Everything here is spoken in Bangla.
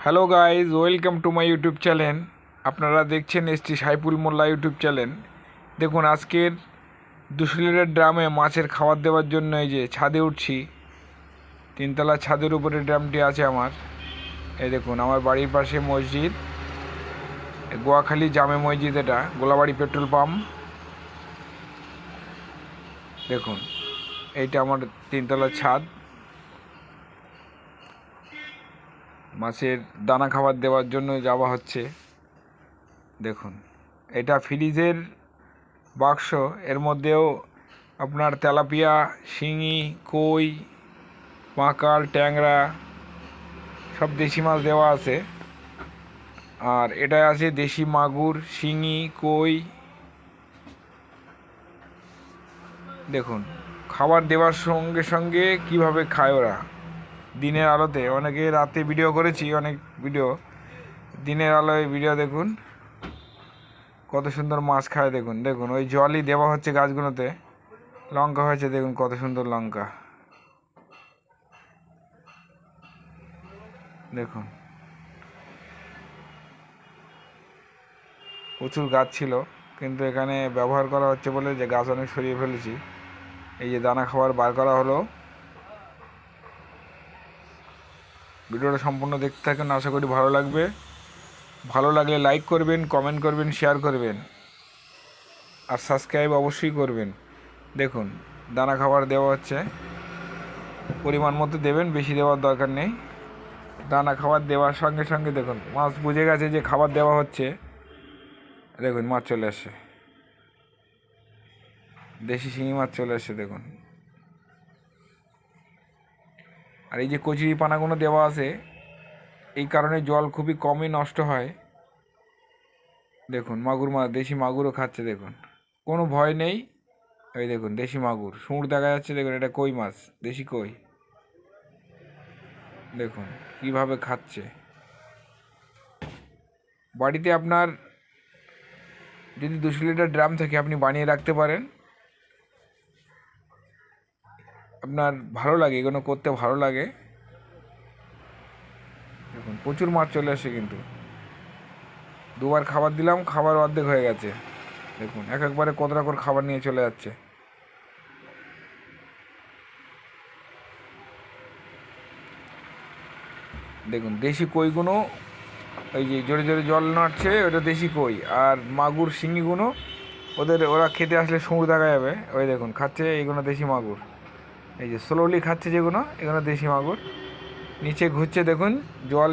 Hello guys, welcome to my YouTube channel. আপনারা দেখছেন এসটি সাইফুল মোল্লা ইউটিউব চ্যানেল। দেখুন, আজকের 200 লিটার ড্রামে মাছের খাবার দেওয়ার জন্য এই যে ছাদে উঠছি। 3তলা ছাদের উপরে ড্রামটি আছে আমার। এই দেখুন, আমার বাড়ির পাশে মসজিদ, গোয়াখালী জামে মসজিদ, এটা গোলাবাড়ি পেট্রোল পাম্প। দেখুন, এইটা আমার 3তলা ছাদ। মাছের দানা খাবার দেওয়ার জন্য যাওয়া হচ্ছে। দেখুন, এটা ফ্রিজের বাক্স, এর মধ্যেও আপনার তেলাপিয়া, শিঙি, কই, পাঁকাল, ট্যাংরা সব দেশি মাছ দেওয়া আছে। আর এটায় আছে দেশি মাগুর, শিঙি, কই। দেখুন, খাবার দেওয়ার সঙ্গে সঙ্গে কিভাবে খায় ওরা দিনের আলোতে। অনেকে রাতে ভিডিও করেছি, অনেক ভিডিও। দিনের আলোয় ভিডিও দেখুন, কত সুন্দর মাছ খায়। দেখুন দেখুন, ওই জলই দেওয়া হচ্ছে গাছগুলোতে। লঙ্কা হয়েছে, দেখুন কত সুন্দর লঙ্কা। দেখুন, প্রচুর গাছ ছিল, কিন্তু এখানে ব্যবহার করা হচ্ছে বলে যে গাছ অনেক সরিয়ে ফেলেছি। এই যে দানা খাবার বার করা হলো। ভিডিওটা সম্পূর্ণ দেখতে থাকেন, আশা করি ভালো লাগবে। ভালো লাগলে লাইক করবেন, কমেন্ট করবেন, শেয়ার করবেন, আর সাবস্ক্রাইব অবশ্যই করবেন। দেখুন, দানা খাবার দেওয়া হচ্ছে, পরিমাণ মতো দেবেন, বেশি দেওয়ার দরকার নেই। দানা খাবার দেওয়ার সঙ্গে সঙ্গে দেখুন, মাছ বুঝে গেছে যে খাবার দেওয়া হচ্ছে। দেখুন, মাছ চলে আসছে, দেশি শিঙি মাছ চলে আসছে। দেখুন, আর এই যে কচুরি পানাগুলো দেওয়া আছে, এই কারণে জল খুবই কমই নষ্ট হয়। দেখুন, মাগুর মাছ, দেশি মাগুরও খাচ্ছে। দেখুন, কোনো ভয় নেই। এই দেখুন, দেশি মাগুর, সুঁড় দেখা যাচ্ছে। দেখুন, এটা কই মাছ, দেশি কই। দেখুন কিভাবে খাচ্ছে। বাড়িতে আপনার যদি 200 লিটার ড্রাম থাকে, আপনি বানিয়ে রাখতে পারেন। আপনার ভালো লাগে, এগুলো করতে ভালো লাগে। দেখুন, প্রচুর মাছ চলে আসে, কিন্তু দুবার খাবার দিলাম, খাবার অর্ধেক হয়ে গেছে। দেখুন, একবারে কতটা করে খাবার নিয়ে চলে যাচ্ছে। দেখুন, দেশি কইগুলো ওই যে জোরে জোরে জল নাড়ছে, ওটা দেশি কই। আর মাগুর শিঙিগুলো ওরা খেতে আসলে সুঁড় দেখা যাবে। ওই দেখুন খাচ্ছে, এইগুলো দেশি মাগুর। এই যে স্লোলি খাচ্ছে যেগুলো, এগুলো দেশি মাগুর। নিচে ঘুরছে, দেখুন জল।